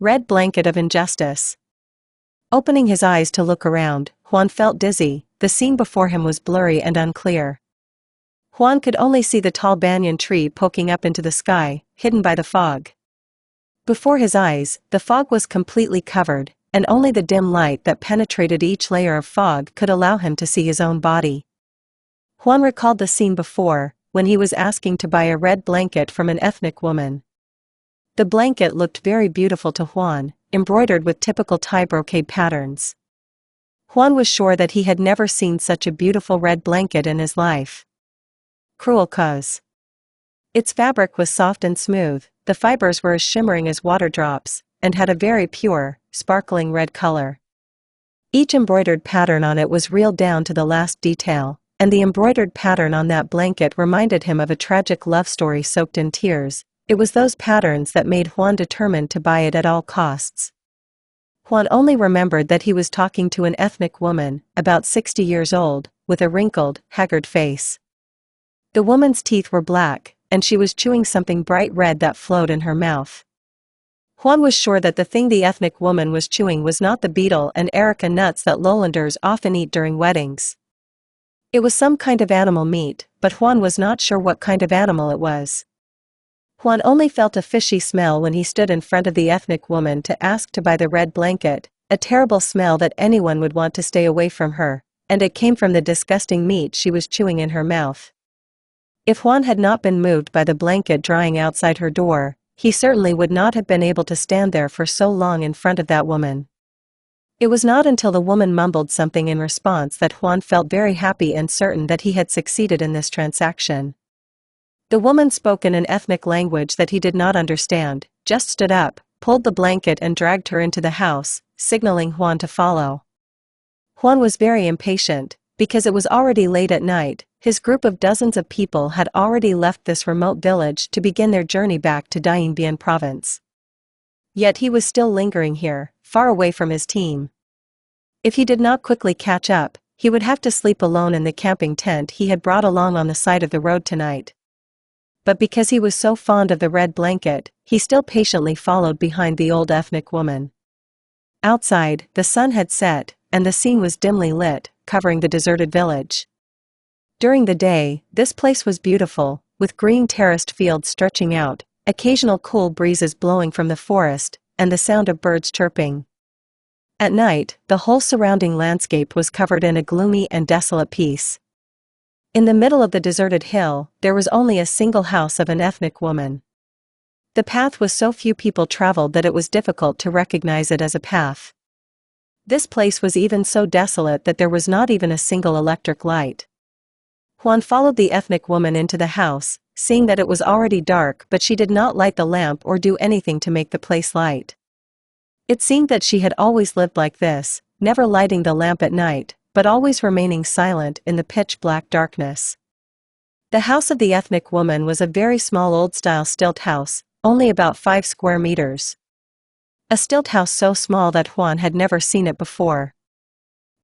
Red blanket of injustice. Opening his eyes to look around, Juan felt dizzy. The scene before him was blurry and unclear. Juan could only see the tall banyan tree poking up into the sky, hidden by the fog. Before his eyes, the fog was completely covered, and only the dim light that penetrated each layer of fog could allow him to see his own body. Juan recalled the scene before, when he was asking to buy a red blanket from an ethnic woman. The blanket looked very beautiful to Juan, embroidered with typical Thai brocade patterns. Juan was sure that he had never seen such a beautiful red blanket in his life. Cruel cause. Its fabric was soft and smooth, the fibers were as shimmering as water drops, and had a very pure, sparkling red color. Each embroidered pattern on it was real down to the last detail, and the embroidered pattern on that blanket reminded him of a tragic love story soaked in tears. It was those patterns that made Juan determined to buy it at all costs. Juan only remembered that he was talking to an ethnic woman, about 60 years old, with a wrinkled, haggard face. The woman's teeth were black, and she was chewing something bright red that flowed in her mouth. Juan was sure that the thing the ethnic woman was chewing was not the betel and areca nuts that lowlanders often eat during weddings. It was some kind of animal meat, but Juan was not sure what kind of animal it was. Juan only felt a fishy smell when he stood in front of the ethnic woman to ask to buy the red blanket, a terrible smell that anyone would want to stay away from her, and it came from the disgusting meat she was chewing in her mouth. If Juan had not been moved by the blanket drying outside her door, he certainly would not have been able to stand there for so long in front of that woman. It was not until the woman mumbled something in response that Juan felt very happy and certain that he had succeeded in this transaction. The woman spoke in an ethnic language that he did not understand, just stood up, pulled the blanket and dragged her into the house, signaling Juan to follow. Juan was very impatient, because it was already late at night. His group of dozens of people had already left this remote village to begin their journey back to Dien Bien province. Yet he was still lingering here, far away from his team. If he did not quickly catch up, he would have to sleep alone in the camping tent he had brought along on the side of the road tonight. But because he was so fond of the red blanket, he still patiently followed behind the old ethnic woman. Outside, the sun had set, and the scene was dimly lit, covering the deserted village. During the day, this place was beautiful, with green terraced fields stretching out, occasional cool breezes blowing from the forest, and the sound of birds chirping. At night, the whole surrounding landscape was covered in a gloomy and desolate peace. In the middle of the deserted hill, there was only a single house of an ethnic woman. The path was so few people traveled that it was difficult to recognize it as a path. This place was even so desolate that there was not even a single electric light. Juan followed the ethnic woman into the house, seeing that it was already dark, but she did not light the lamp or do anything to make the place light. It seemed that she had always lived like this, never lighting the lamp at night, but always remaining silent in the pitch-black darkness. The house of the ethnic woman was a very small old-style stilt house, only about 5 square meters. A stilt house so small that Juan had never seen it before.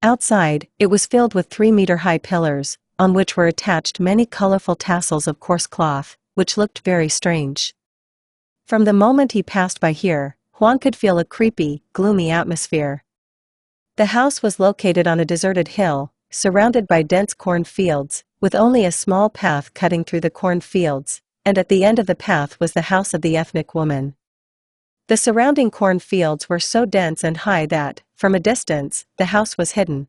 Outside, it was filled with 3-meter-high pillars, on which were attached many colorful tassels of coarse cloth, which looked very strange. From the moment he passed by here, Juan could feel a creepy, gloomy atmosphere. The house was located on a deserted hill, surrounded by dense corn fields, with only a small path cutting through the corn fields, and at the end of the path was the house of the ethnic woman. The surrounding corn fields were so dense and high that, from a distance, the house was hidden.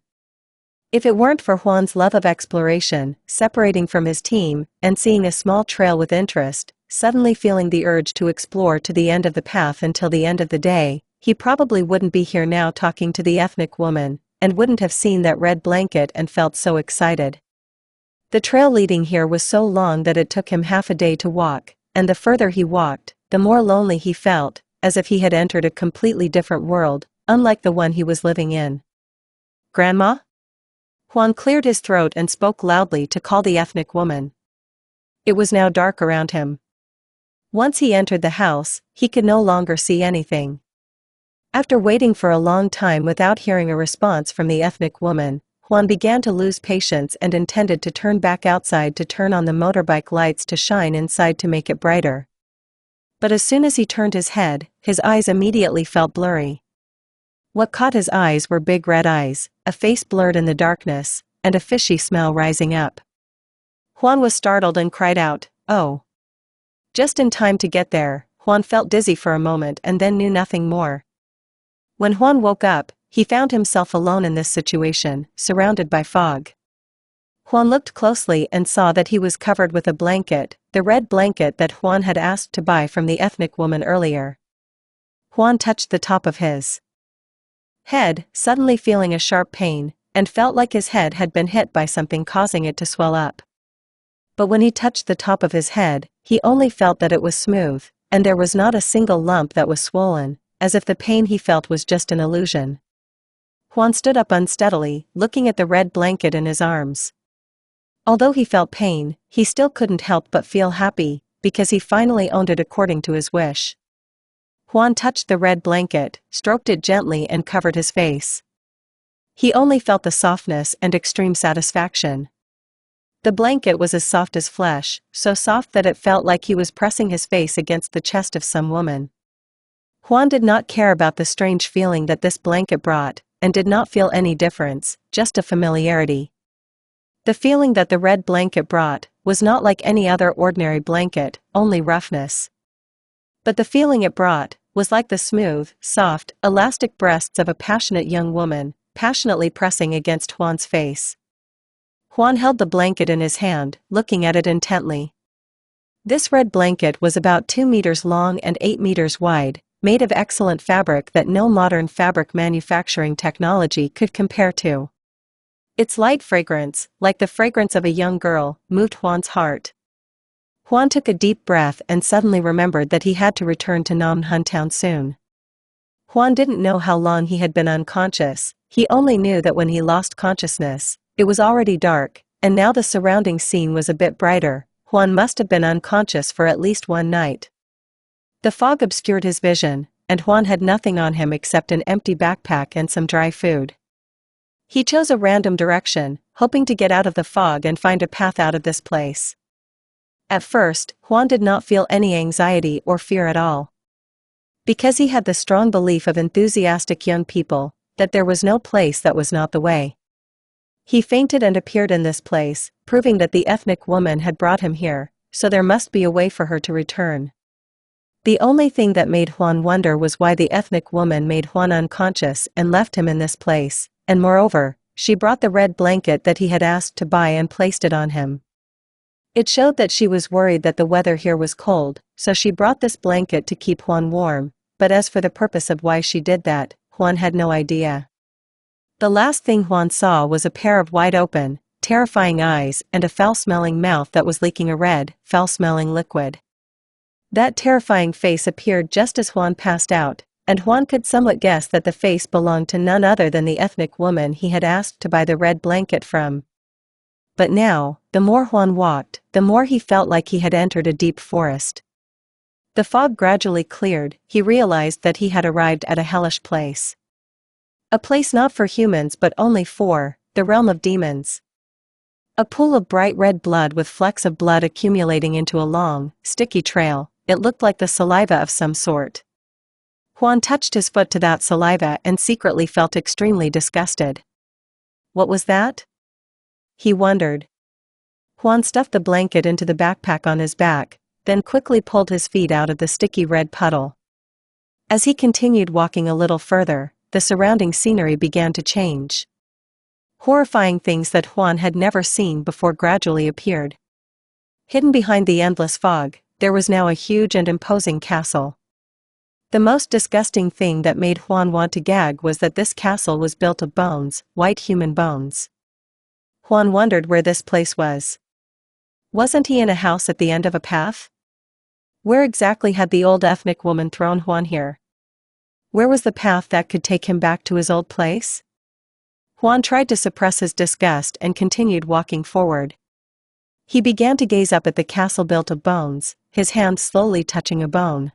If it weren't for Juan's love of exploration, separating from his team, and seeing a small trail with interest, suddenly feeling the urge to explore to the end of the path until the end of the day, he probably wouldn't be here now talking to the ethnic woman, and wouldn't have seen that red blanket and felt so excited. The trail leading here was so long that it took him half a day to walk, and the further he walked, the more lonely he felt, as if he had entered a completely different world, unlike the one he was living in. "Grandma?" Juan cleared his throat and spoke loudly to call the ethnic woman. It was now dark around him. Once he entered the house, he could no longer see anything. After waiting for a long time without hearing a response from the ethnic woman, Juan began to lose patience and intended to turn back outside to turn on the motorbike lights to shine inside to make it brighter. But as soon as he turned his head, his eyes immediately felt blurry. What caught his eyes were big red eyes, a face blurred in the darkness, and a fishy smell rising up. Juan was startled and cried out, "Oh!" Just in time to get there, Juan felt dizzy for a moment and then knew nothing more. When Juan woke up, he found himself alone in this situation, surrounded by fog. Juan looked closely and saw that he was covered with a blanket, the red blanket that Juan had asked to buy from the ethnic woman earlier. Juan touched the top of his head, suddenly feeling a sharp pain, and felt like his head had been hit by something causing it to swell up. But when he touched the top of his head, he only felt that it was smooth, and there was not a single lump that was swollen, as if the pain he felt was just an illusion. Juan stood up unsteadily, looking at the red blanket in his arms. Although he felt pain, he still couldn't help but feel happy, because he finally owned it according to his wish. Juan touched the red blanket, stroked it gently and covered his face. He only felt the softness and extreme satisfaction. The blanket was as soft as flesh, so soft that it felt like he was pressing his face against the chest of some woman. Juan did not care about the strange feeling that this blanket brought, and did not feel any difference, just a familiarity. The feeling that the red blanket brought was not like any other ordinary blanket, only roughness. But the feeling it brought was like the smooth, soft, elastic breasts of a passionate young woman, passionately pressing against Juan's face. Juan held the blanket in his hand, looking at it intently. This red blanket was about 2 meters long and 8 meters wide, made of excellent fabric that no modern fabric manufacturing technology could compare to. Its light fragrance, like the fragrance of a young girl, moved Juan's heart. Juan took a deep breath and suddenly remembered that he had to return to Nam Han Town soon. Juan didn't know how long he had been unconscious, he only knew that when he lost consciousness, it was already dark, and now the surrounding scene was a bit brighter. Juan must have been unconscious for at least one night. The fog obscured his vision, and Juan had nothing on him except an empty backpack and some dry food. He chose a random direction, hoping to get out of the fog and find a path out of this place. At first, Juan did not feel any anxiety or fear at all. Because he had the strong belief of enthusiastic young people, that there was no place that was not the way. He fainted and appeared in this place, proving that the ethnic woman had brought him here, so there must be a way for her to return. The only thing that made Juan wonder was why the ethnic woman made Juan unconscious and left him in this place, and moreover, she brought the red blanket that he had asked to buy and placed it on him. It showed that she was worried that the weather here was cold, so she brought this blanket to keep Juan warm, but as for the purpose of why she did that, Juan had no idea. The last thing Juan saw was a pair of wide-open, terrifying eyes and a foul-smelling mouth that was leaking a red, foul-smelling liquid. That terrifying face appeared just as Juan passed out, and Juan could somewhat guess that the face belonged to none other than the ethnic woman he had asked to buy the red blanket from. But now, the more Juan walked, the more he felt like he had entered a deep forest. The fog gradually cleared, he realized that he had arrived at a hellish place. A place not for humans but only for the realm of demons. A pool of bright red blood with flecks of blood accumulating into a long, sticky trail, it looked like the saliva of some sort. Juan touched his foot to that saliva and secretly felt extremely disgusted. What was that? He wondered. Juan stuffed the blanket into the backpack on his back, then quickly pulled his feet out of the sticky red puddle. As he continued walking a little further, the surrounding scenery began to change. Horrifying things that Juan had never seen before gradually appeared. Hidden behind the endless fog, there was now a huge and imposing castle. The most disgusting thing that made Juan want to gag was that this castle was built of bones, white human bones. Juan wondered where this place was. Wasn't he in a house at the end of a path? Where exactly had the old ethnic woman thrown Juan here? Where was the path that could take him back to his old place? Juan tried to suppress his disgust and continued walking forward. He began to gaze up at the castle built of bones, his hand slowly touching a bone.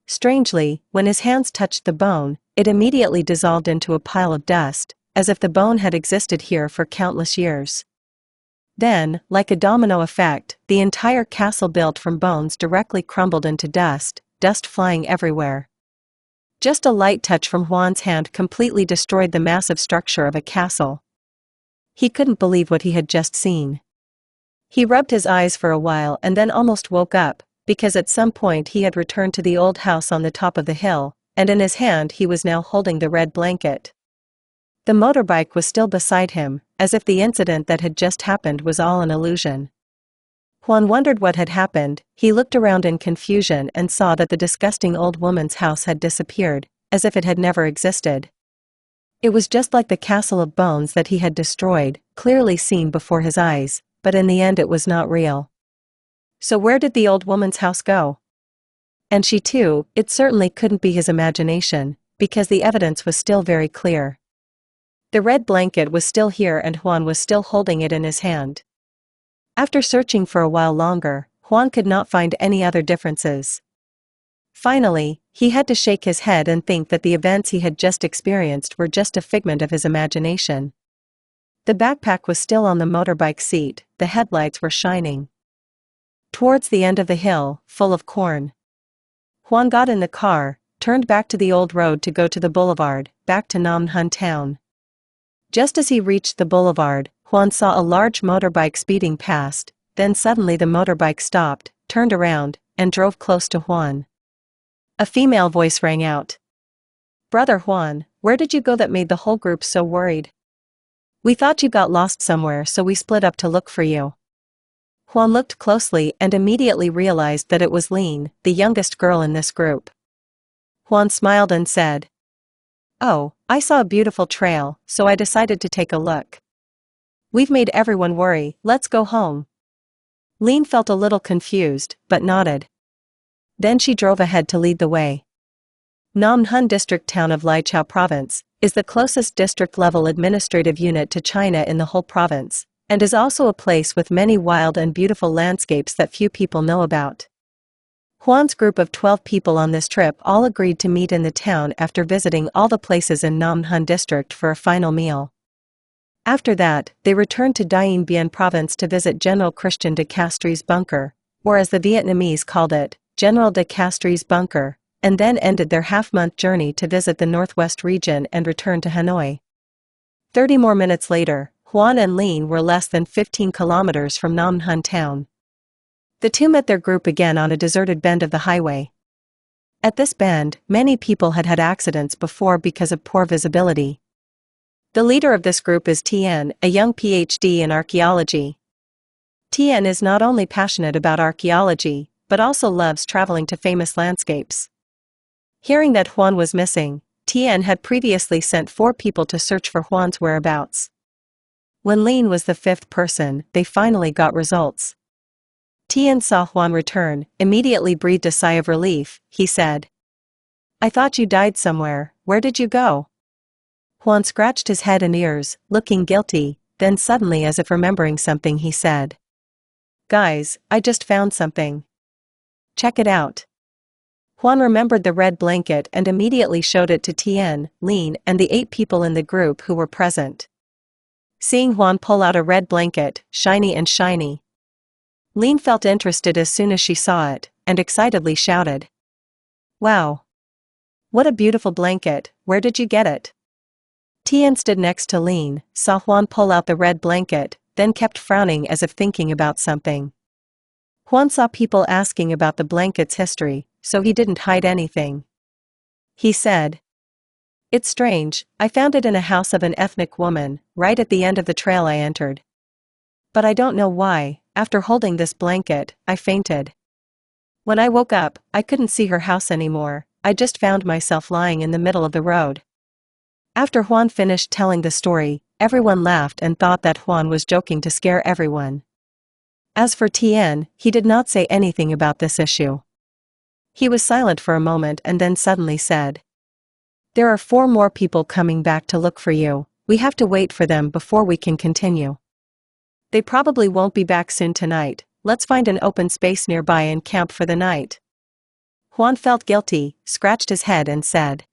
Strangely, when his hands touched the bone, it immediately dissolved into a pile of dust, as if the bone had existed here for countless years. Then, like a domino effect, the entire castle built from bones directly crumbled into dust, dust flying everywhere. Just a light touch from Juan's hand completely destroyed the massive structure of a castle. He couldn't believe what he had just seen. He rubbed his eyes for a while and then almost woke up, because at some point he had returned to the old house on the top of the hill, and in his hand he was now holding the red blanket. The motorbike was still beside him, as if the incident that had just happened was all an illusion. Juan wondered what had happened. He looked around in confusion and saw that the disgusting old woman's house had disappeared, as if it had never existed. It was just like the castle of bones that he had destroyed, clearly seen before his eyes, but in the end it was not real. So where did the old woman's house go? And she too, it certainly couldn't be his imagination, because the evidence was still very clear. The red blanket was still here and Juan was still holding it in his hand. After searching for a while longer, Juan could not find any other differences. Finally, he had to shake his head and think that the events he had just experienced were just a figment of his imagination. The backpack was still on the motorbike seat, the headlights were shining. Towards the end of the hill, full of corn. Juan got in the car, turned back to the old road to go to the boulevard, back to Nam Hun town. Just as he reached the boulevard, Juan saw a large motorbike speeding past, then suddenly the motorbike stopped, turned around, and drove close to Juan. A female voice rang out. "Brother Juan, where did you go that made the whole group so worried? We thought you got lost somewhere, so we split up to look for you." Juan looked closely and immediately realized that it was Lin, the youngest girl in this group. Juan smiled and said, "Oh, I saw a beautiful trail, so I decided to take a look. We've made everyone worry, let's go home." Lin felt a little confused, but nodded. Then she drove ahead to lead the way. Nam Hun District town of Liaoqiao Province is the closest district-level administrative unit to China in the whole province, and is also a place with many wild and beautiful landscapes that few people know about. Juan's group of 12 people on this trip all agreed to meet in the town after visiting all the places in Nam Hun District for a final meal. After that, they returned to Dien Bien Province to visit General Christian de Castries' bunker, or as the Vietnamese called it, General de Castries' bunker, and then ended their half-month journey to visit the northwest region and return to Hanoi. 30 more minutes later, Juan and Lin were less than 15 kilometers from Nam Hun town. The two met their group again on a deserted bend of the highway. At this bend, many people had had accidents before because of poor visibility. The leader of this group is Tien, a young PhD in archaeology. Tien is not only passionate about archaeology, but also loves traveling to famous landscapes. Hearing that Juan was missing, Tien had previously sent 4 people to search for Juan's whereabouts. When Lin was the 5th person, they finally got results. Tien saw Juan return, immediately breathed a sigh of relief. He said, "I thought you died somewhere, where did you go?" Juan scratched his head and ears, looking guilty, then suddenly as if remembering something he said, "Guys, I just found something. Check it out." Juan remembered the red blanket and immediately showed it to Tien, Lin, and the 8 people in the group who were present. Seeing Juan pull out a red blanket, shiny and shiny, Lin felt interested as soon as she saw it, and excitedly shouted, "Wow! What a beautiful blanket, where did you get it?" Tien stood next to Lin, saw Juan pull out the red blanket, then kept frowning as if thinking about something. Juan saw people asking about the blanket's history, so he didn't hide anything. He said, "It's strange, I found it in a house of an ethnic woman, right at the end of the trail I entered. But I don't know why, after holding this blanket, I fainted. When I woke up, I couldn't see her house anymore, I just found myself lying in the middle of the road." After Juan finished telling the story, everyone laughed and thought that Juan was joking to scare everyone. As for Tien, he did not say anything about this issue. He was silent for a moment and then suddenly said, "There are 4 more people coming back to look for you, we have to wait for them before we can continue. They probably won't be back soon tonight, let's find an open space nearby and camp for the night." Juan felt guilty, scratched his head and said,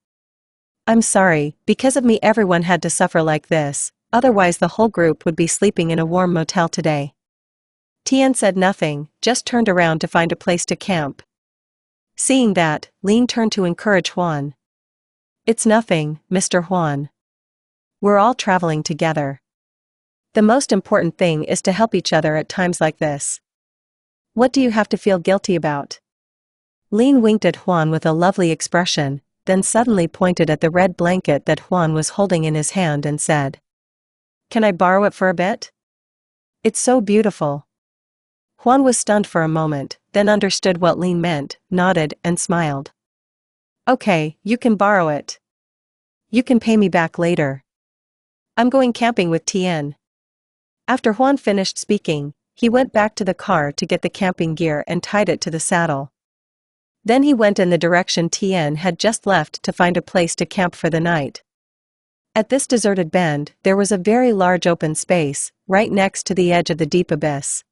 "I'm sorry, because of me everyone had to suffer like this, otherwise the whole group would be sleeping in a warm motel today. Tian said nothing, just turned around to find a place to camp. Seeing that, Lin turned to encourage Huan. It's nothing, Mr. Huan. We're all traveling together. The most important thing is to help each other at times like this. What do you have to feel guilty about? Lin winked at Huan with a lovely expression, then suddenly pointed at the red blanket that Huan was holding in his hand and said, "Can I borrow it for a bit? It's so beautiful." Huan was stunned for a moment, then understood what Lin meant, nodded and smiled. "Okay, you can borrow it. You can pay me back later. I'm going camping with Tian." After Huan finished speaking, he went back to the car to get the camping gear and tied it to the saddle. Then he went in the direction Tian had just left to find a place to camp for the night. At this deserted bend, there was a very large open space, right next to the edge of the deep abyss.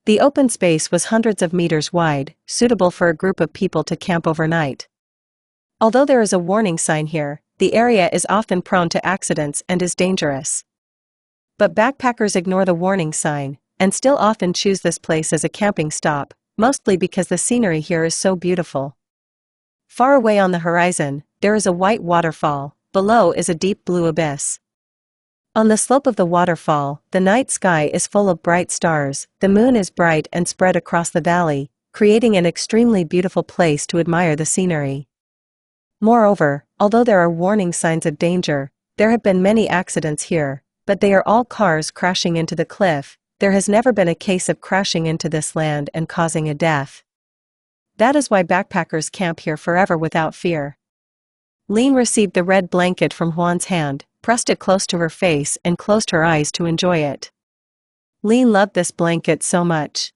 The open space was hundreds of meters wide, suitable for a group of people to camp overnight. Although there is a warning sign here, the area is often prone to accidents and is dangerous. But backpackers ignore the warning sign, and still often choose this place as a camping stop, mostly because the scenery here is so beautiful. Far away on the horizon, there is a white waterfall, below is a deep blue abyss. On the slope of the waterfall, the night sky is full of bright stars, the moon is bright and spread across the valley, creating an extremely beautiful place to admire the scenery. Moreover, although there are warning signs of danger, there have been many accidents here, but they are all cars crashing into the cliff. There has never been a case of crashing into this land and causing a death. That is why backpackers camp here forever without fear. Lin received the red blanket from Huan's hand, pressed it close to her face and closed her eyes to enjoy it. Lin loved this blanket so much.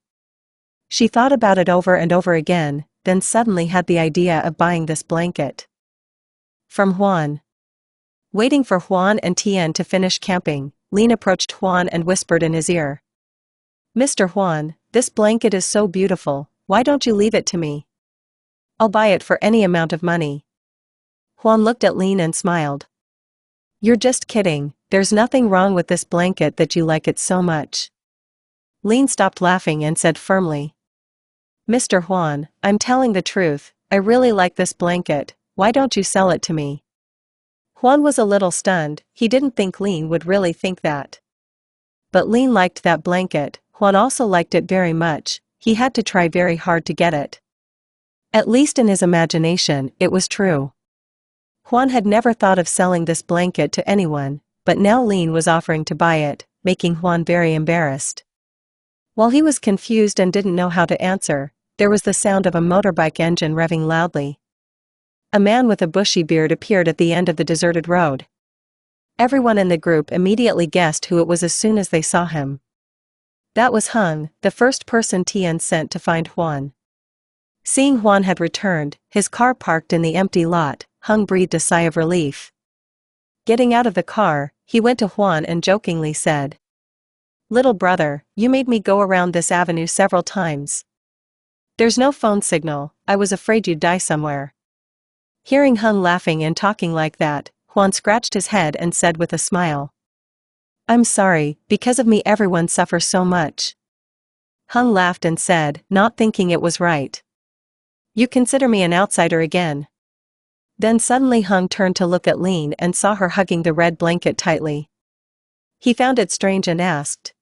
She thought about it over and over again, then suddenly had the idea of buying this blanket. From Huan. Waiting for Huan and Tian to finish camping, Lin approached Huan and whispered in his ear. "Mr. Huan, this blanket is so beautiful, why don't you leave it to me? I'll buy it for any amount of money." Huan looked at Lin and smiled. "You're just kidding, there's nothing wrong with this blanket that you like it so much." Lin stopped laughing and said firmly, "Mr. Huan, I'm telling the truth, I really like this blanket, why don't you sell it to me?" Huan was a little stunned, he didn't think Lin would really think that. But Lin liked that blanket, Huan also liked it very much, he had to try very hard to get it. At least in his imagination, it was true. Huan had never thought of selling this blanket to anyone, but now Lin was offering to buy it, making Huan very embarrassed. While he was confused and didn't know how to answer, there was the sound of a motorbike engine revving loudly. A man with a bushy beard appeared at the end of the deserted road. Everyone in the group immediately guessed who it was as soon as they saw him. That was Hung, the first person Tian sent to find Huan. Seeing Huan had returned, his car parked in the empty lot, Hung breathed a sigh of relief. Getting out of the car, he went to Huan and jokingly said, "Little brother, you made me go around this avenue several times. There's no phone signal, I was afraid you'd die somewhere." Hearing Hung laughing and talking like that, Huan scratched his head and said with a smile, "I'm sorry, because of me everyone suffers so much." Hung laughed and said, not thinking it was right, "You consider me an outsider again." Then suddenly Hung turned to look at Lin and saw her hugging the red blanket tightly. He found it strange and asked,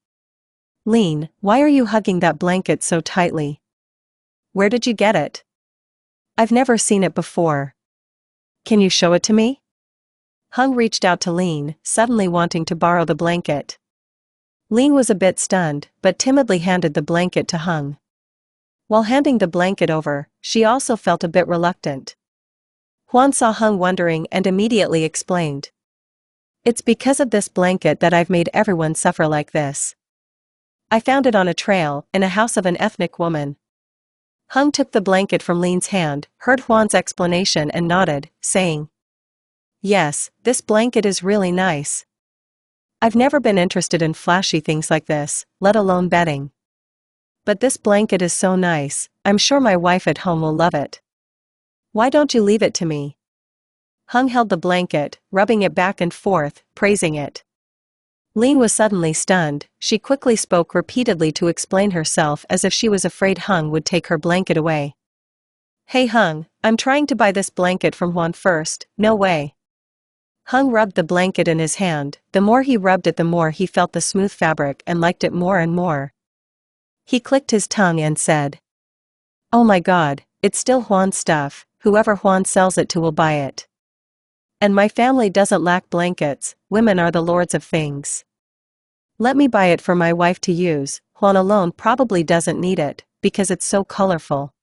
"Lin, why are you hugging that blanket so tightly? Where did you get it? I've never seen it before. Can you show it to me?" Hung reached out to Lin, suddenly wanting to borrow the blanket. Lin was a bit stunned, but timidly handed the blanket to Hung. While handing the blanket over, she also felt a bit reluctant. Huan saw Hung wondering and immediately explained, "It's because of this blanket that I've made everyone suffer like this. I found it on a trail, in a house of an ethnic woman." Hung took the blanket from Lin's hand, heard Huan's explanation and nodded, saying, "Yes, this blanket is really nice. I've never been interested in flashy things like this, let alone bedding. But this blanket is so nice, I'm sure my wife at home will love it. Why don't you leave it to me?" Hung held the blanket, rubbing it back and forth, praising it. Lean was suddenly stunned. She quickly spoke repeatedly to explain herself as if she was afraid Hung would take her blanket away. "Hey Hung, I'm trying to buy this blanket from Juan first, no way." Hung rubbed the blanket in his hand. The more he rubbed it, the more he felt the smooth fabric and liked it more and more. He clicked his tongue and said, "Oh my God, it's still Juan's stuff. Whoever Juan sells it to will buy it. And my family doesn't lack blankets. Women are the lords of things. Let me buy it for my wife to use. Juan alone probably doesn't need it, because it's so colorful."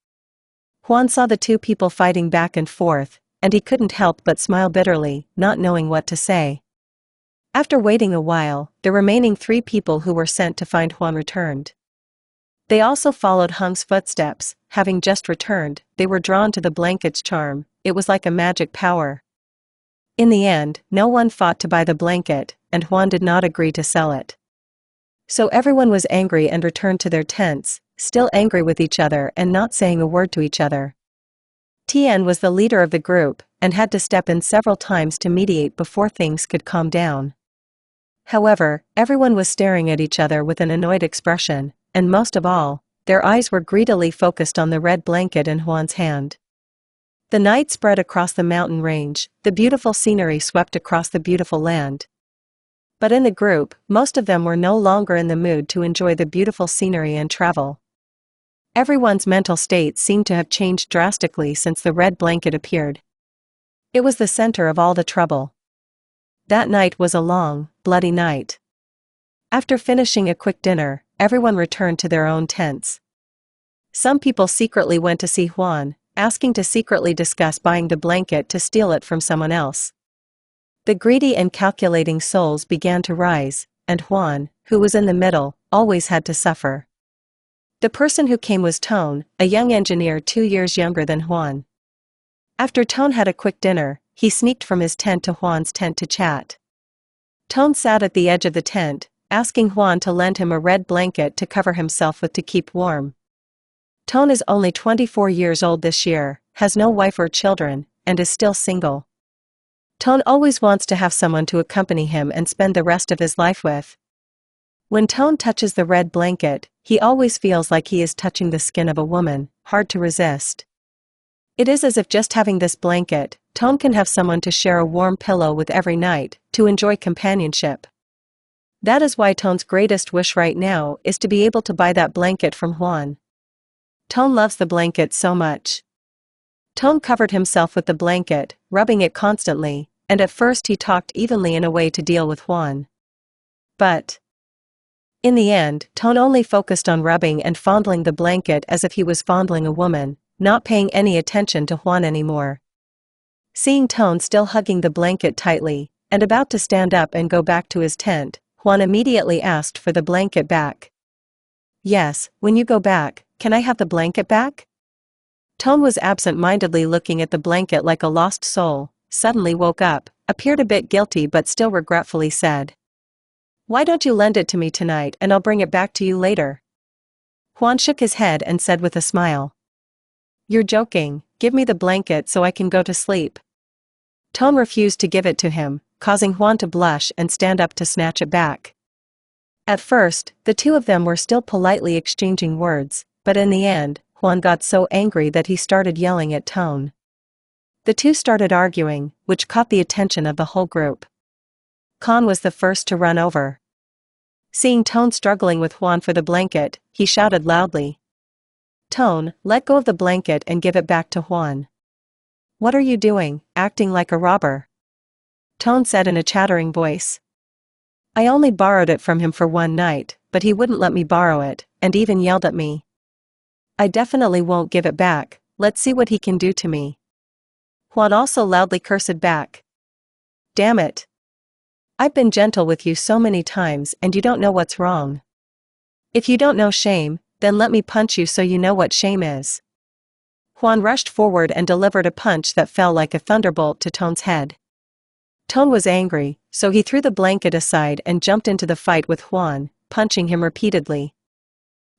Juan saw the two people fighting back and forth, and he couldn't help but smile bitterly, not knowing what to say. After waiting a while, the remaining 3 people who were sent to find Juan returned. They also followed Hung's footsteps. Having just returned, they were drawn to the blanket's charm. It was like a magic power. In the end, no one fought to buy the blanket, and Juan did not agree to sell it. So everyone was angry and returned to their tents, still angry with each other and not saying a word to each other. Tien was the leader of the group, and had to step in several times to mediate before things could calm down. However, everyone was staring at each other with an annoyed expression, and most of all, their eyes were greedily focused on the red blanket in Juan's hand. The night spread across the mountain range, the beautiful scenery swept across the beautiful land. But in the group, most of them were no longer in the mood to enjoy the beautiful scenery and travel. Everyone's mental state seemed to have changed drastically since the red blanket appeared. It was the center of all the trouble. That night was a long, bloody night. After finishing a quick dinner, everyone returned to their own tents. Some people secretly went to see Juan, asking to secretly discuss buying the blanket to steal it from someone else. The greedy and calculating souls began to rise, and Juan, who was in the middle, always had to suffer. The person who came was Tone, a young engineer 2 years younger than Juan. After Tone had a quick dinner, he sneaked from his tent to Juan's tent to chat. Tone sat at the edge of the tent, asking Juan to lend him a red blanket to cover himself with to keep warm. Tone is only 24 years old this year, has no wife or children, and is still single. Tone always wants to have someone to accompany him and spend the rest of his life with. When Tone touches the red blanket, he always feels like he is touching the skin of a woman, hard to resist. It is as if just having this blanket, Tone can have someone to share a warm pillow with every night, to enjoy companionship. That is why Tone's greatest wish right now is to be able to buy that blanket from Juan. Tone loves the blanket so much. Tone covered himself with the blanket, rubbing it constantly, and at first he talked evenly in a way to deal with Juan. But in the end, Tone only focused on rubbing and fondling the blanket as if he was fondling a woman, not paying any attention to Juan anymore. Seeing Tone still hugging the blanket tightly, and about to stand up and go back to his tent, Juan immediately asked for the blanket back. "Yes, when you go back, can I have the blanket back?" Tone was absent-mindedly looking at the blanket like a lost soul, suddenly woke up, appeared a bit guilty but still regretfully said, "Why don't you lend it to me tonight and I'll bring it back to you later?" Juan shook his head and said with a smile, "You're joking, give me the blanket so I can go to sleep." Tone refused to give it to him, causing Juan to blush and stand up to snatch it back. At first, the two of them were still politely exchanging words, but in the end, Juan got so angry that he started yelling at Tone. The two started arguing, which caught the attention of the whole group. Khan was the first to run over. Seeing Tone struggling with Juan for the blanket, he shouted loudly, "Tone, let go of the blanket and give it back to Juan." "What are you doing, acting like a robber?" Tone said in a chattering voice. "I only borrowed it from him for one night, but he wouldn't let me borrow it, and even yelled at me. I definitely won't give it back, let's see what he can do to me." Juan also loudly cursed back. "Damn it. I've been gentle with you so many times and you don't know what's wrong. If you don't know shame, then let me punch you so you know what shame is." Juan rushed forward and delivered a punch that fell like a thunderbolt to Tone's head. Tone was angry, so he threw the blanket aside and jumped into the fight with Juan, punching him repeatedly.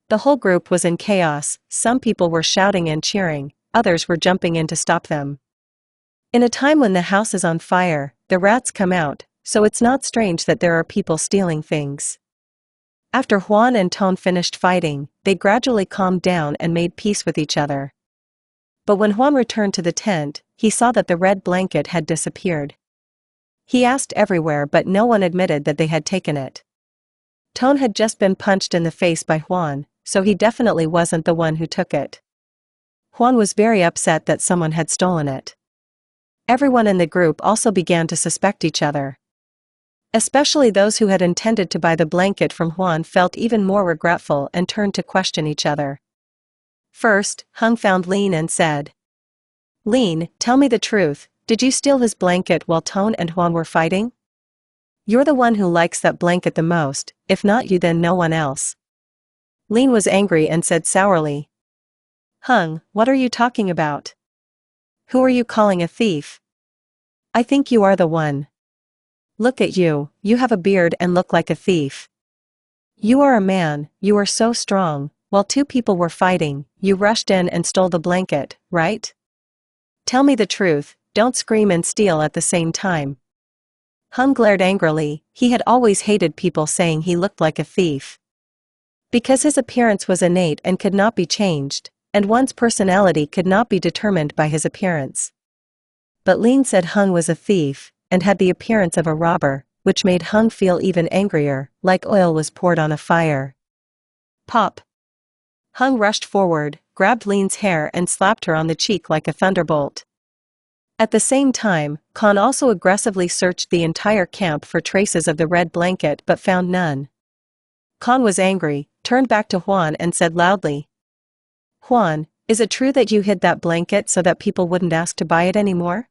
The whole group was in chaos, some people were shouting and cheering, others were jumping in to stop them. In a time when the house is on fire, the rats come out, so it's not strange that there are people stealing things. After Juan and Tone finished fighting, they gradually calmed down and made peace with each other. But when Juan returned to the tent, he saw that the red blanket had disappeared. He asked everywhere but no one admitted that they had taken it. Tone had just been punched in the face by Juan, so he definitely wasn't the one who took it. Juan was very upset that someone had stolen it. Everyone in the group also began to suspect each other. Especially those who had intended to buy the blanket from Juan felt even more regretful and turned to question each other. First, Hung found Lean and said, "Lean, tell me the truth, did you steal his blanket while Tone and Juan were fighting? You're the one who likes that blanket the most, if not you then no one else." Lean was angry and said sourly, "Hung, what are you talking about? Who are you calling a thief? I think you are the one. Look at you, you have a beard and look like a thief. You are a man, you are so strong, while two people were fighting, you rushed in and stole the blanket, right? Tell me the truth, don't scream and steal at the same time." Hung glared angrily, he had always hated people saying he looked like a thief. Because his appearance was innate and could not be changed, and one's personality could not be determined by his appearance. But Lean said Hung was a thief, and had the appearance of a robber, which made Hung feel even angrier, like oil was poured on a fire. Pop! Hung rushed forward, grabbed Lean's hair and slapped her on the cheek like a thunderbolt. At the same time, Khan also aggressively searched the entire camp for traces of the red blanket but found none. Khan was angry, turned back to Juan and said loudly, "Juan, is it true that you hid that blanket so that people wouldn't ask to buy it anymore?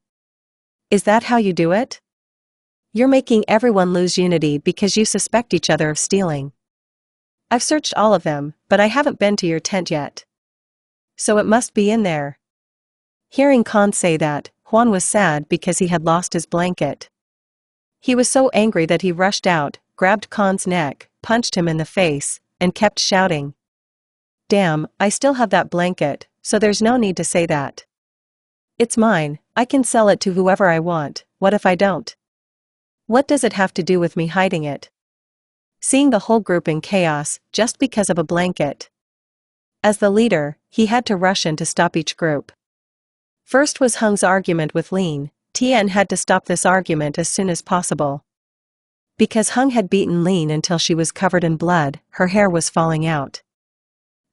Is that how you do it? You're making everyone lose unity because you suspect each other of stealing. I've searched all of them, but I haven't been to your tent yet. So it must be in there." Hearing Khan say that, Juan was sad because he had lost his blanket. He was so angry that he rushed out, grabbed Khan's neck, punched him in the face, and kept shouting, "Damn, I still have that blanket, so there's no need to say that. It's mine, I can sell it to whoever I want, what if I don't? What does it have to do with me hiding it?" Seeing the whole group in chaos, just because of a blanket. As the leader, he had to rush in to stop each group. First was Hung's argument with Lean. Tien had to stop this argument as soon as possible. Because Hung had beaten Lean until she was covered in blood, her hair was falling out.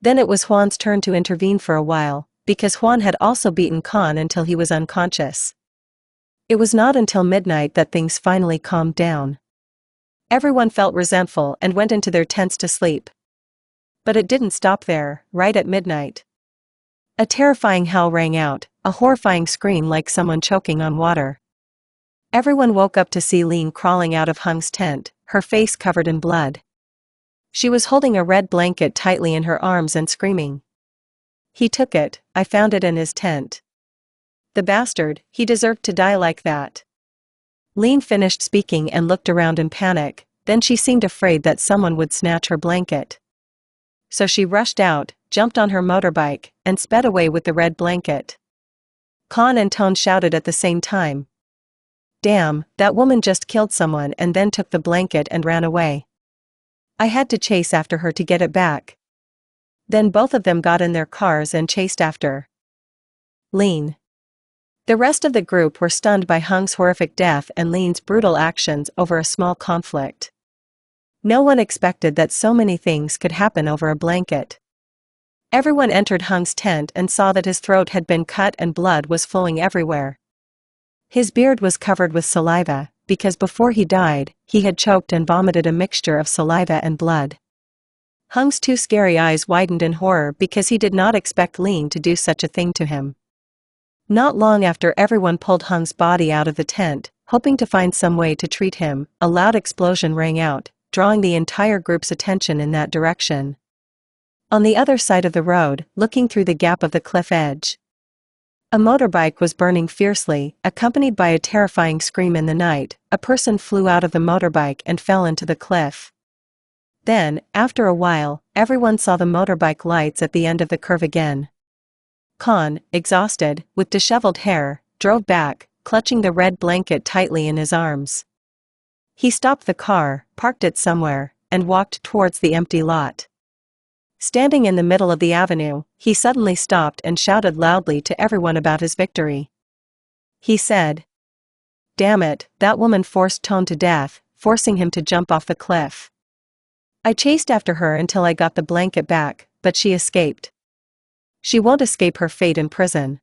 Then it was Juan's turn to intervene for a while, because Juan had also beaten Khan until he was unconscious. It was not until midnight that things finally calmed down. Everyone felt resentful and went into their tents to sleep. But it didn't stop there, right at midnight. A terrifying howl rang out, a horrifying scream like someone choking on water. Everyone woke up to see Lean crawling out of Hung's tent, her face covered in blood. She was holding a red blanket tightly in her arms and screaming, "He took it, I found it in his tent. The bastard, he deserved to die like that." Lean finished speaking and looked around in panic, then she seemed afraid that someone would snatch her blanket. So she rushed out, jumped on her motorbike, and sped away with the red blanket. Khan and Tone shouted at the same time, "Damn, that woman just killed someone and then took the blanket and ran away. I had to chase after her to get it back." Then both of them got in their cars and chased after Lean. The rest of the group were stunned by Hung's horrific death and Lean's brutal actions over a small conflict. No one expected that so many things could happen over a blanket. Everyone entered Hung's tent and saw that his throat had been cut and blood was flowing everywhere. His beard was covered with saliva, because before he died, he had choked and vomited a mixture of saliva and blood. Hung's two scary eyes widened in horror because he did not expect Lean to do such a thing to him. Not long after everyone pulled Hung's body out of the tent, hoping to find some way to treat him, a loud explosion rang out, drawing the entire group's attention in that direction. On the other side of the road, looking through the gap of the cliff edge, a motorbike was burning fiercely, accompanied by a terrifying scream in the night. A person flew out of the motorbike and fell into the cliff. Then, after a while, everyone saw the motorbike lights at the end of the curve again. Khan, exhausted, with disheveled hair, drove back, clutching the red blanket tightly in his arms. He stopped the car, parked it somewhere, and walked towards the empty lot. Standing in the middle of the avenue, he suddenly stopped and shouted loudly to everyone about his victory. He said, "Damn it, that woman forced Tone to death, forcing him to jump off the cliff. I chased after her until I got the blanket back, but she escaped. She won't escape her fate in prison."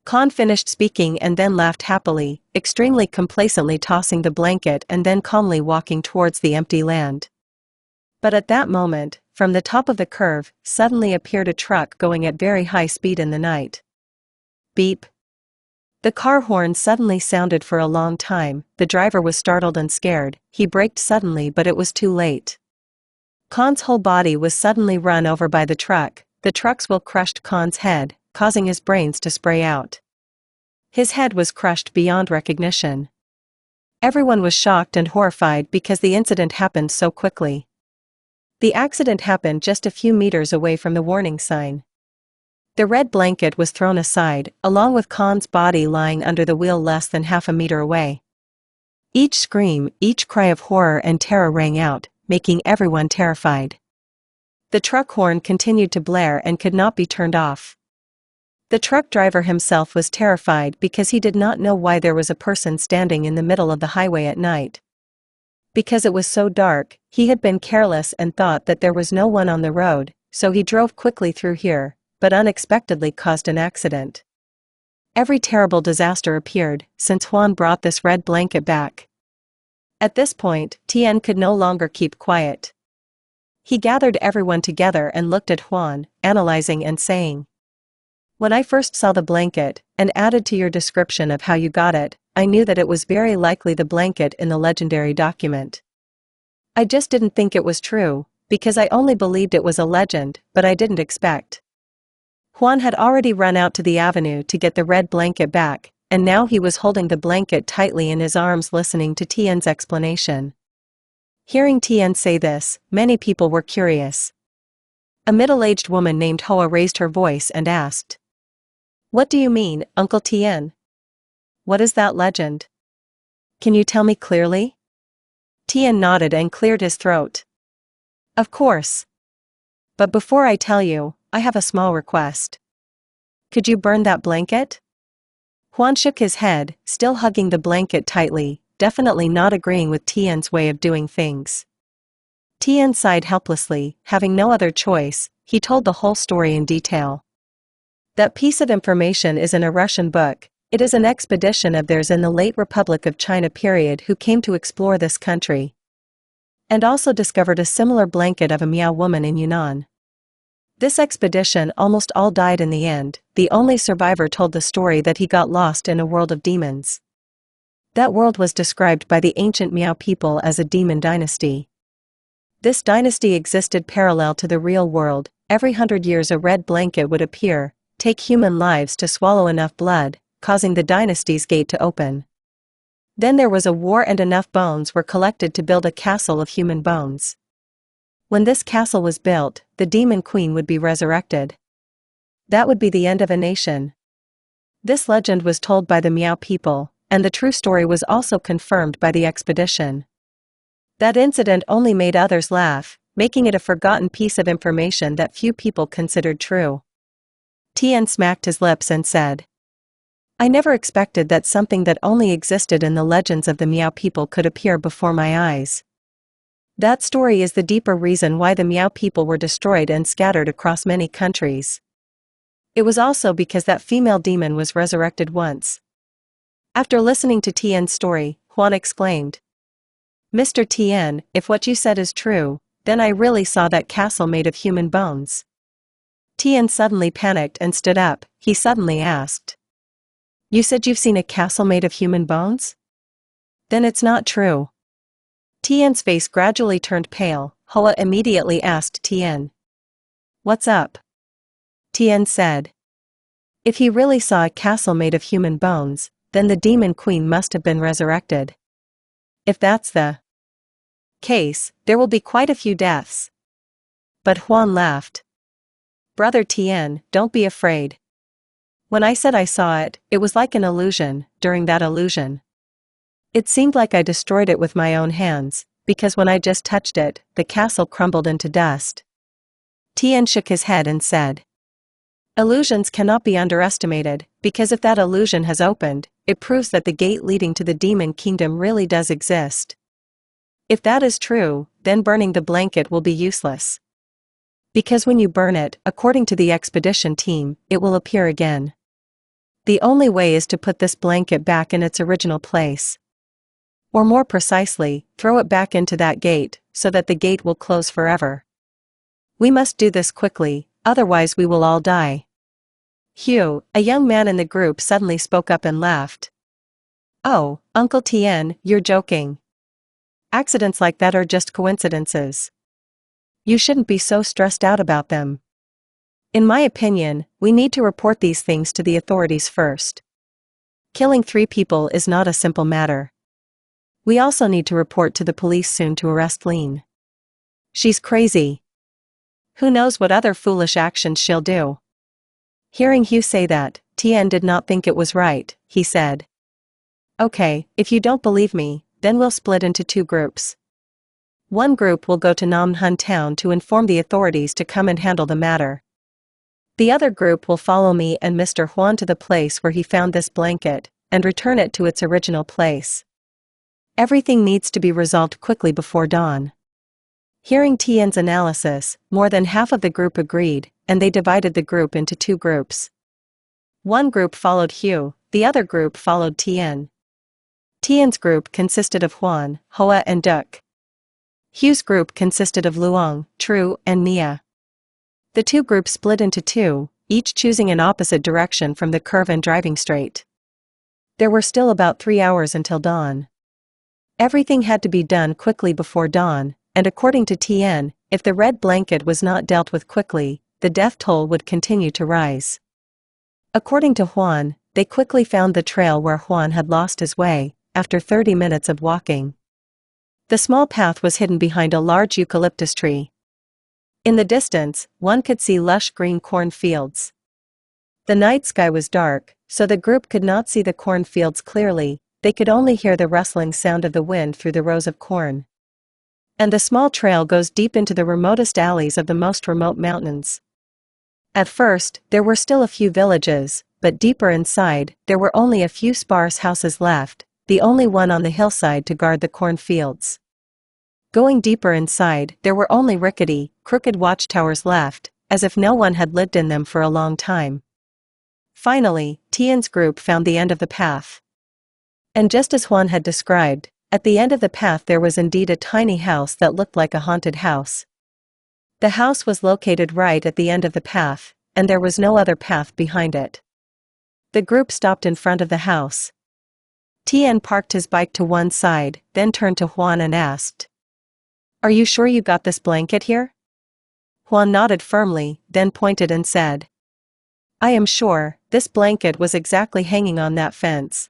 Khan finished speaking and then laughed happily, extremely complacently tossing the blanket and then calmly walking towards the empty land. But at that moment, from the top of the curve, suddenly appeared a truck going at very high speed in the night. Beep. The car horn suddenly sounded for a long time. The driver was startled and scared. He braked suddenly, but it was too late. Khan's whole body was suddenly run over by the truck. The truck's wheel crushed Khan's head, causing his brains to spray out. His head was crushed beyond recognition. Everyone was shocked and horrified because the incident happened so quickly. The accident happened just a few meters away from the warning sign. The red blanket was thrown aside, along with Khan's body lying under the wheel less than half a meter away. Each scream, each cry of horror and terror rang out, making everyone terrified. The truck horn continued to blare and could not be turned off. The truck driver himself was terrified because he did not know why there was a person standing in the middle of the highway at night. Because it was so dark, he had been careless and thought that there was no one on the road, so he drove quickly through here, but unexpectedly caused an accident. Every terrible disaster appeared since Huan brought this red blanket back. At this point, Tian could no longer keep quiet. He gathered everyone together and looked at Huan, analyzing and saying, "When I first saw the blanket, and added to your description of how you got it, I knew that it was very likely the blanket in the legendary document. I just didn't think it was true, because I only believed it was a legend, but I didn't expect." Huan had already run out to the avenue to get the red blanket back, and now he was holding the blanket tightly in his arms listening to Tian's explanation. Hearing Tian say this, many people were curious. A middle-aged woman named Hoa raised her voice and asked, "What do you mean, Uncle Tian? What is that legend? Can you tell me clearly?" Tian nodded and cleared his throat. "Of course. But before I tell you, I have a small request. Could you burn that blanket?" Huan shook his head, still hugging the blanket tightly, definitely not agreeing with Tian's way of doing things. Tian sighed helplessly, having no other choice. He told the whole story in detail. That piece of information is in a Russian book. It is an expedition of theirs in the late Republic of China period who came to explore this country. And also discovered a similar blanket of a Miao woman in Yunnan. This expedition almost all died in the end. The only survivor told the story that he got lost in a world of demons. That world was described by the ancient Miao people as a demon dynasty. This dynasty existed parallel to the real world. Every 100 years a red blanket would appear, take human lives to swallow enough blood, causing the dynasty's gate to open. Then there was a war and enough bones were collected to build a castle of human bones. When this castle was built, the demon queen would be resurrected. That would be the end of a nation. This legend was told by the Miao people, and the true story was also confirmed by the expedition. That incident only made others laugh, making it a forgotten piece of information that few people considered true. Tian smacked his lips and said, "I never expected that something that only existed in the legends of the Miao people could appear before my eyes. That story is the deeper reason why the Miao people were destroyed and scattered across many countries. It was also because that female demon was resurrected once." After listening to Tian's story, Huan exclaimed, "Mr. Tian, if what you said is true, then I really saw that castle made of human bones." Tian suddenly panicked and stood up. He suddenly asked, "You said you've seen a castle made of human bones? Then it's not true." Tian's face gradually turned pale. Hoa immediately asked Tian, "What's up?" Tian said, "If he really saw a castle made of human bones, then the demon queen must have been resurrected. If that's the case, there will be quite a few deaths." But Huan laughed. "Brother Tian, don't be afraid. When I said I saw it, it was like an illusion. During that illusion, It seemed like I destroyed it with my own hands, because when I just touched it, the castle crumbled into dust. Tian shook his head and said, illusions cannot be underestimated, because if that illusion has opened, it proves that the gate leading to the demon kingdom really does exist. If that is true, then burning the blanket will be useless. Because when you burn it, according to the expedition team, it will appear again. The only way is to put this blanket back in its original place. Or more precisely, throw it back into that gate, so that the gate will close forever. We must do this quickly, otherwise we will all die. Hugh, a young man in the group, suddenly spoke up and laughed. Oh, Uncle Tian, you're joking. Accidents like that are just coincidences. You shouldn't be so stressed out about them. In my opinion, we need to report these things to the authorities first. Killing 3 people is not a simple matter. We also need to report to the police soon to arrest Lin. She's crazy. Who knows what other foolish actions she'll do. Hearing Hugh say that, Tian did not think it was right. He said, okay, if you don't believe me, then we'll split into 2 groups. One group will go to Namhan town to inform the authorities to come and handle the matter. The other group will follow me and Mr. Huan to the place where he found this blanket, and return it to its original place. Everything needs to be resolved quickly before dawn. Hearing Tian's analysis, more than half of the group agreed, and they divided the group into 2 groups. One group followed Hugh, the other group followed Tian. Tian's group consisted of Huan, Hoa and Duc. Hugh's group consisted of Luong, Tru, and Mia. The 2 groups split into 2, each choosing an opposite direction from the curve and driving straight. There were still about 3 hours until dawn. Everything had to be done quickly before dawn, and according to Tian, if the red blanket was not dealt with quickly, the death toll would continue to rise. According to Huan, they quickly found the trail where Huan had lost his way, after 30 minutes of walking. The small path was hidden behind a large eucalyptus tree. In the distance, one could see lush green corn fields. The night sky was dark, so the group could not see the corn fields clearly, they could only hear the rustling sound of the wind through the rows of corn. And the small trail goes deep into the remotest alleys of the most remote mountains. At first, there were still a few villages, but deeper inside, there were only a few sparse houses left, the only one on the hillside to guard the cornfields. Going deeper inside, there were only rickety, crooked watchtowers left, as if no one had lived in them for a long time. Finally, Tian's group found the end of the path. And just as Huan had described, at the end of the path there was indeed a tiny house that looked like a haunted house. The house was located right at the end of the path, and there was no other path behind it. The group stopped in front of the house. Tian parked his bike to one side, then turned to Huan and asked, "Are you sure you got this blanket here?" Huan nodded firmly, then pointed and said, "I am sure, this blanket was exactly hanging on that fence.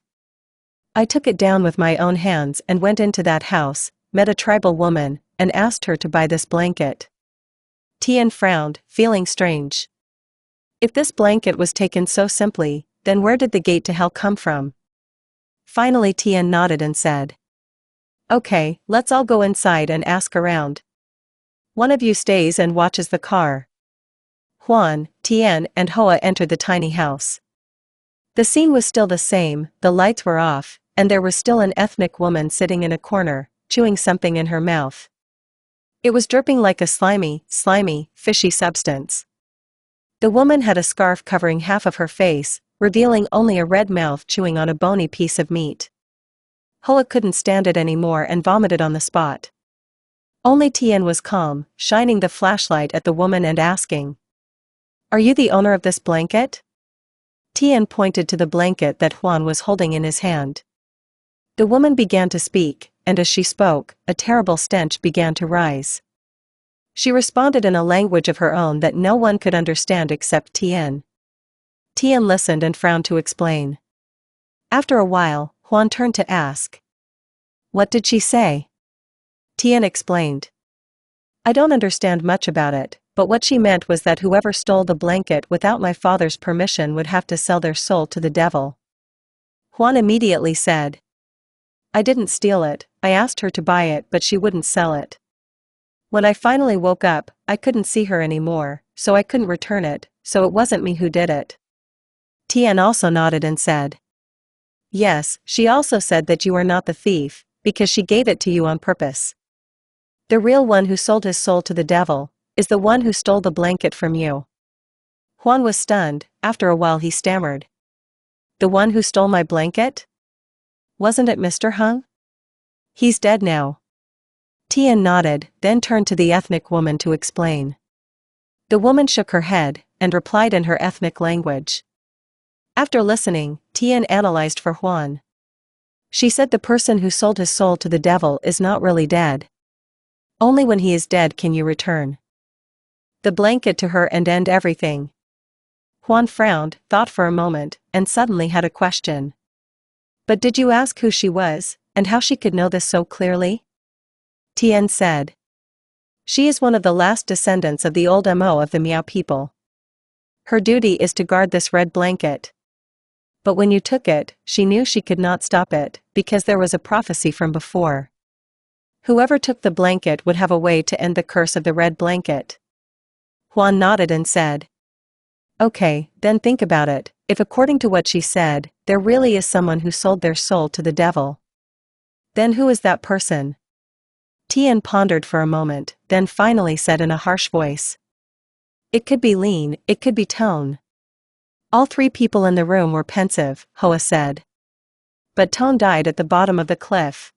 I took it down with my own hands and went into that house, met a tribal woman, and asked her to buy this blanket." Tian frowned, feeling strange. If this blanket was taken so simply, then where did the gate to hell come from? Finally Tian nodded and said, "Okay, let's all go inside and ask around. One of you stays and watches the car." Huan, Tian, and Hoa entered the tiny house. The scene was still the same, the lights were off, and there was still an ethnic woman sitting in a corner, chewing something in her mouth. It was dripping like a slimy, fishy substance. The woman had a scarf covering half of her face, revealing only a red mouth chewing on a bony piece of meat. Hoa couldn't stand it anymore and vomited on the spot. Only Tian was calm, shining the flashlight at the woman and asking, "Are you the owner of this blanket?" Tian pointed to the blanket that Huan was holding in his hand. The woman began to speak, and as she spoke, a terrible stench began to rise. She responded in a language of her own that no one could understand except Tian. Tian listened and frowned to explain. After a while, Huan turned to ask, "What did she say?" Tian explained, "I don't understand much about it, but what she meant was that whoever stole the blanket without my father's permission would have to sell their soul to the devil." Huan immediately said, I didn't steal it, I asked her to buy it but she wouldn't sell it. When I finally woke up, I couldn't see her anymore, so I couldn't return it, so it wasn't me who did it. Tian also nodded and said. Yes, she also said that you are not the thief, because she gave it to you on purpose. The real one who sold his soul to the devil is the one who stole the blanket from you. Huan was stunned. After a while he stammered. The one who stole my blanket? Wasn't it Mr. Hung? He's dead now. Tian nodded, then turned to the ethnic woman to explain. The woman shook her head and replied in her ethnic language. After listening, Tian analyzed for Huan. She said the person who sold his soul to the devil is not really dead. Only when he is dead can you return the blanket to her and end everything. Huan frowned, thought for a moment, and suddenly had a question. But did you ask who she was, and how she could know this so clearly? Tian said. She is one of the last descendants of the old Mo of the Miao people. Her duty is to guard this red blanket. But when you took it, she knew she could not stop it, because there was a prophecy from before. Whoever took the blanket would have a way to end the curse of the red blanket. Huan nodded and said. Okay, then think about it. If according to what she said, there really is someone who sold their soul to the devil. Then who is that person? Tian pondered for a moment, then finally said in a harsh voice. It could be Lin, it could be Tone. All three people in the room were pensive, Hoa said. But Tone died at the bottom of the cliff.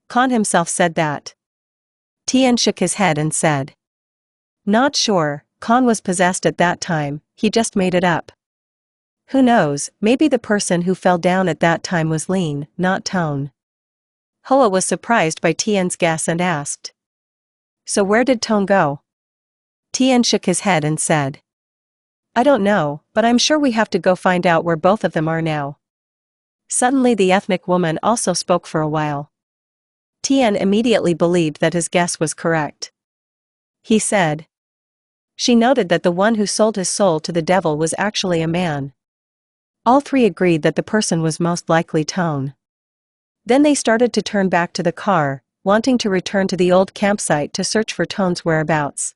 Khan himself said that. Tian shook his head and said. Not sure, Khan was possessed at that time, he just made it up. Who knows, maybe the person who fell down at that time was Lin, not Tone. Hoa was surprised by Tian's guess and asked. So where did Tone go? Tian shook his head and said. I don't know, but I'm sure we have to go find out where both of them are now. Suddenly the ethnic woman also spoke for a while. Tian immediately believed that his guess was correct. He said. She noted that the one who sold his soul to the devil was actually a man. All three agreed that the person was most likely Tone. Then they started to turn back to the car, wanting to return to the old campsite to search for Tone's whereabouts.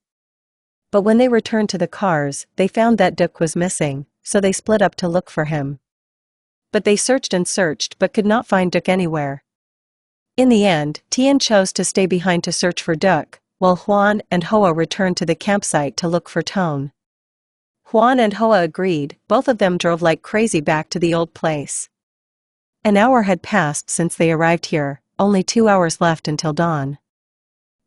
But when they returned to the cars, they found that Duc was missing, so they split up to look for him. But they searched and searched but could not find Duc anywhere. In the end, Tian chose to stay behind to search for Duc, while Huan and Hoa returned to the campsite to look for Tone. Huan and Hoa agreed, both of them drove like crazy back to the old place. An hour had passed since they arrived here, only 2 hours left until dawn.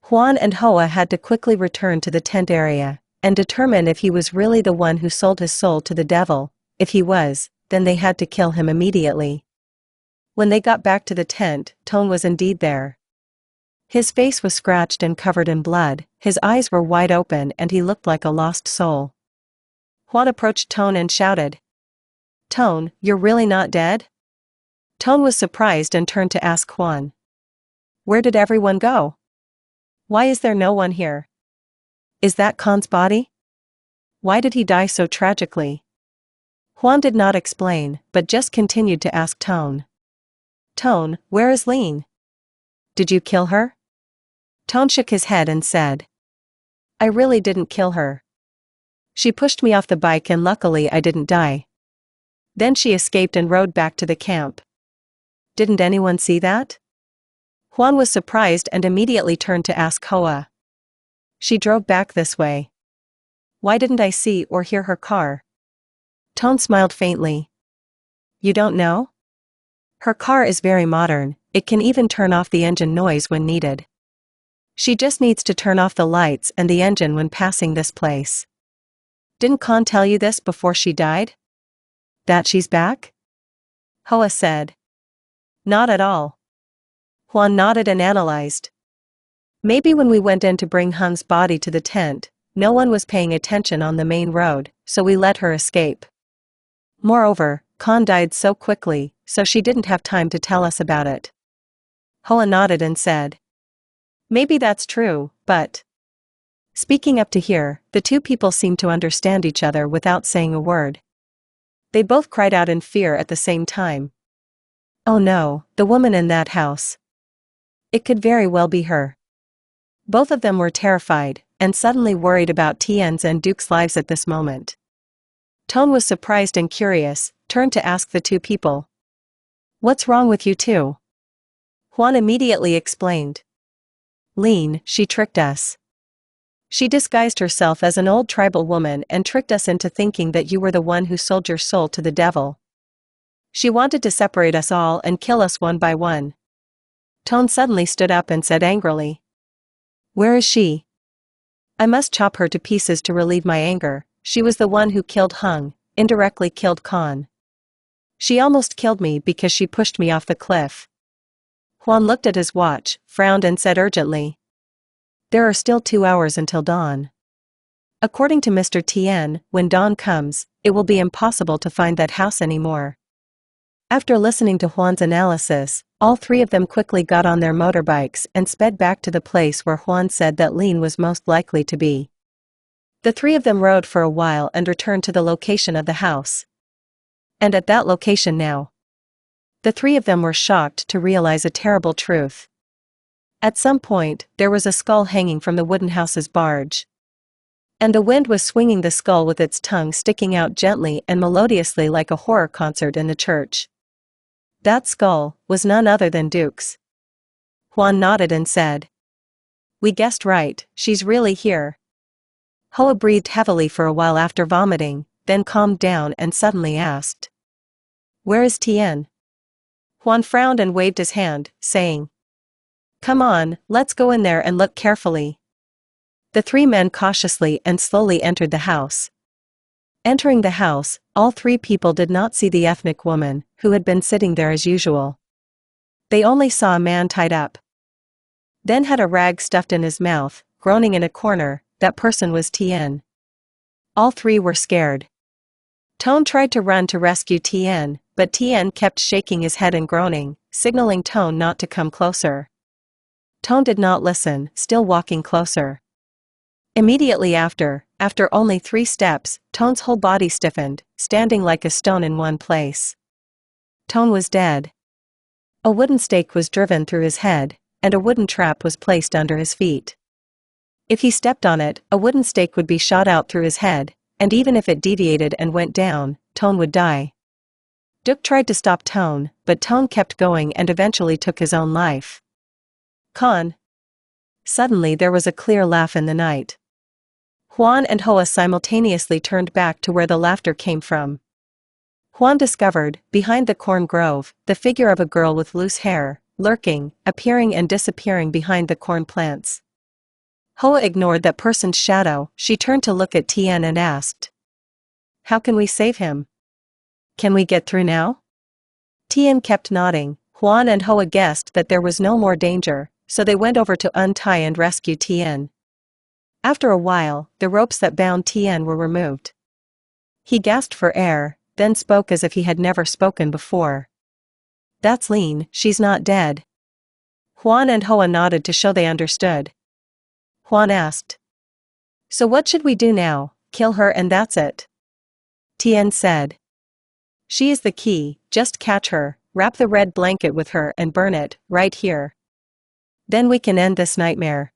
Huan and Hoa had to quickly return to the tent area, and determine if he was really the one who sold his soul to the devil. If he was, then they had to kill him immediately. When they got back to the tent, Tone was indeed there. His face was scratched and covered in blood, his eyes were wide open and he looked like a lost soul. Huan approached Tone and shouted. Tone, you're really not dead? Tone was surprised and turned to ask Huan. Where did everyone go? Why is there no one here? Is that Khan's body? Why did he die so tragically? Huan did not explain, but just continued to ask Tone. Tone, where is Lin? Did you kill her? Tone shook his head and said. I really didn't kill her. She pushed me off the bike and luckily I didn't die. Then she escaped and rode back to the camp. Didn't anyone see that? Huan was surprised and immediately turned to ask Hoa. She drove back this way. Why didn't I see or hear her car? Tone smiled faintly. You don't know? Her car is very modern, it can even turn off the engine noise when needed. She just needs to turn off the lights and the engine when passing this place. Didn't Khan tell you this before she died? That she's back? Hoa said. Not at all. Huan nodded and analyzed. Maybe when we went in to bring Han's body to the tent, no one was paying attention on the main road, so we let her escape. Moreover, Khan died so quickly, so she didn't have time to tell us about it. Hoa nodded and said. Maybe that's true, but... Speaking up to here, the two people seemed to understand each other without saying a word. They both cried out in fear at the same time. Oh no, the woman in that house. It could very well be her. Both of them were terrified, and suddenly worried about Tien's and Duke's lives at this moment. Tone was surprised and curious, turned to ask the two people. "What's wrong with you two?" Juan immediately explained. "Lean, she tricked us. She disguised herself as an old tribal woman and tricked us into thinking that you were the one who sold your soul to the devil. She wanted to separate us all and kill us one by one." Tone suddenly stood up and said angrily. "Where is she? I must chop her to pieces to relieve my anger. She was the one who killed Hung, indirectly killed Khan. She almost killed me because she pushed me off the cliff." Juan looked at his watch, frowned and said urgently. "There are still 2 hours until dawn. According to Mr. Tien, when dawn comes, it will be impossible to find that house anymore." After listening to Juan's analysis, all three of them quickly got on their motorbikes and sped back to the place where Juan said that Lean was most likely to be. The three of them rode for a while and returned to the location of the house. And at that location now, the three of them were shocked to realize a terrible truth. At some point, there was a skull hanging from the wooden house's barge. And the wind was swinging the skull with its tongue sticking out gently and melodiously like a horror concert in the church. That skull was none other than Duke's. Juan nodded and said, "We guessed right, she's really here." Hoa breathed heavily for a while after vomiting, then calmed down and suddenly asked, "Where is Tien?" Juan frowned and waved his hand, saying, "Come on, let's go in there and look carefully." The three men cautiously and slowly entered the house. Entering the house, all three people did not see the ethnic woman, who had been sitting there as usual. They only saw a man tied up. Then had a rag stuffed in his mouth, groaning in a corner. That person was Tien. All three were scared. Tone tried to run to rescue Tien, but Tien kept shaking his head and groaning, signaling Tone not to come closer. Tone did not listen, still walking closer. Immediately after only 3 steps, Tone's whole body stiffened, standing like a stone in one place. Tone was dead. A wooden stake was driven through his head, and a wooden trap was placed under his feet. If he stepped on it, a wooden stake would be shot out through his head, and even if it deviated and went down, Tone would die. Duke tried to stop Tone, but Tone kept going and eventually took his own life. Khan. Suddenly there was a clear laugh in the night. Juan and Hoa simultaneously turned back to where the laughter came from. Juan discovered, behind the corn grove, the figure of a girl with loose hair, lurking, appearing and disappearing behind the corn plants. Hoa ignored that person's shadow. She turned to look at Tien and asked, "How can we save him? Can we get through now?" Tien kept nodding. Juan and Hoa guessed that there was no more danger, so they went over to untie and rescue Tien. After a while, the ropes that bound Tien were removed. He gasped for air, then spoke as if he had never spoken before. "That's Lean, she's not dead." Juan and Hoa nodded to show they understood. Juan asked, "So what should we do now? Kill her and that's it?" Tien said, "She is the key, just catch her, wrap the red blanket with her and burn it, right here. Then we can end this nightmare."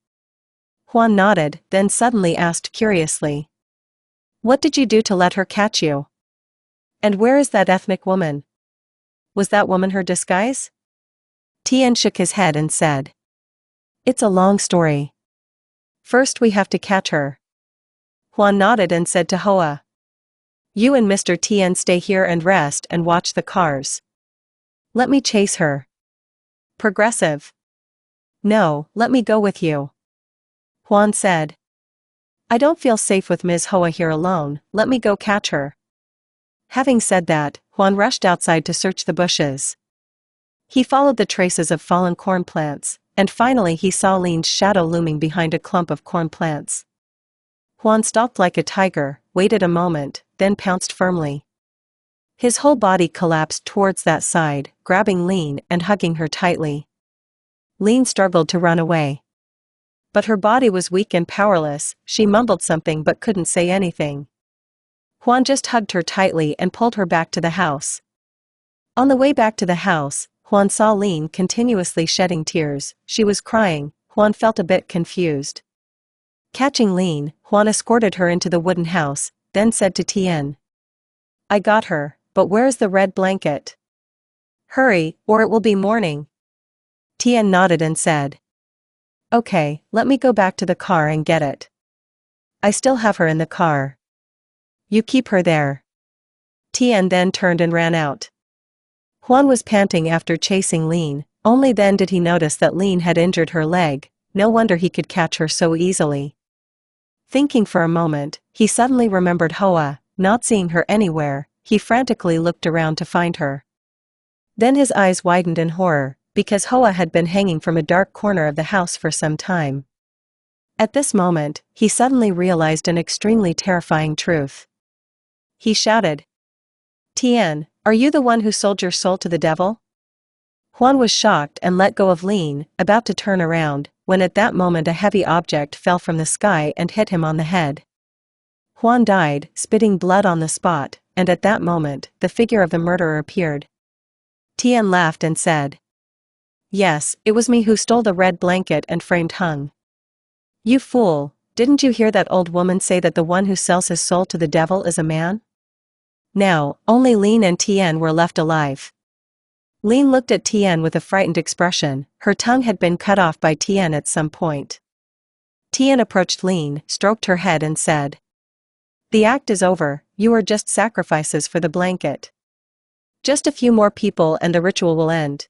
Juan nodded, then suddenly asked curiously, "What did you do to let her catch you? And where is that ethnic woman? Was that woman her disguise?" Tien shook his head and said, "It's a long story. First we have to catch her." Juan nodded and said to Hoa, "You and Mr. Tien stay here and rest and watch the cars. Let me chase her." "Progressive." "No, let me go with you." Juan said, "I don't feel safe with Ms. Hoa here alone, let me go catch her." Having said that, Juan rushed outside to search the bushes. He followed the traces of fallen corn plants, and finally he saw Lean's shadow looming behind a clump of corn plants. Juan stalked like a tiger, waited a moment, then pounced firmly. His whole body collapsed towards that side, grabbing Lean and hugging her tightly. Lean struggled to run away. But her body was weak and powerless. She mumbled something but couldn't say anything. Juan just hugged her tightly and pulled her back to the house. On the way back to the house, Juan saw Lin continuously shedding tears. She was crying. Juan felt a bit confused. Catching Lin, Juan escorted her into the wooden house, then said to Tian. I got her, but where's the red blanket? Hurry, or it will be morning. Tian nodded and said. Okay, let me go back to the car and get it. I still have her in the car. You keep her there. Tian then turned and ran out. Juan was panting after chasing Lin. Only then did he notice that Lin had injured her leg. No wonder he could catch her so easily. Thinking for a moment, he suddenly remembered Hoa. Not seeing her anywhere, he frantically looked around to find her. Then his eyes widened in horror, because Hoa had been hanging from a dark corner of the house for some time. At this moment, he suddenly realized an extremely terrifying truth. He shouted. Tian, are you the one who sold your soul to the devil? Juan was shocked and let go of Lin, about to turn around, when at that moment a heavy object fell from the sky and hit him on the head. Juan died, spitting blood on the spot, and at that moment, the figure of the murderer appeared. Tian laughed and said. Yes, it was me who stole the red blanket and framed Hung. You fool, didn't you hear that old woman say that the one who sells his soul to the devil is a man? Now, only Lin and Tian were left alive. Lin looked at Tian with a frightened expression. Her tongue had been cut off by Tian at some point. Tian approached Lin, stroked her head and said. The act is over, you are just sacrifices for the blanket. Just a few more people and the ritual will end.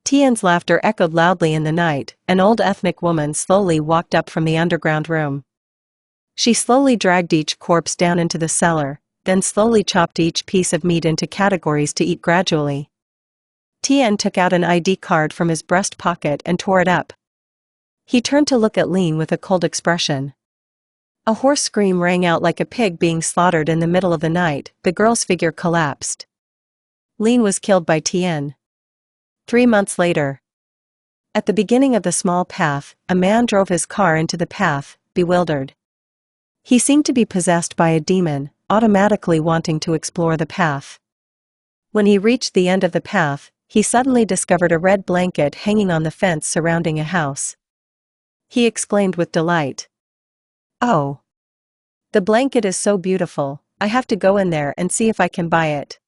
Tian's laughter echoed loudly in the night. An old ethnic woman slowly walked up from the underground room. She slowly dragged each corpse down into the cellar, then slowly chopped each piece of meat into categories to eat gradually. Tian took out an ID card from his breast pocket and tore it up. He turned to look at Lin with a cold expression. A hoarse scream rang out like a pig being slaughtered in the middle of the night. The girl's figure collapsed. Lin was killed by Tian. 3 months later. At the beginning of the small path, a man drove his car into the path, bewildered. He seemed to be possessed by a demon, automatically wanting to explore the path. When he reached the end of the path, he suddenly discovered a red blanket hanging on the fence surrounding a house. He exclaimed with delight. Oh! The blanket is so beautiful, I have to go in there and see if I can buy it.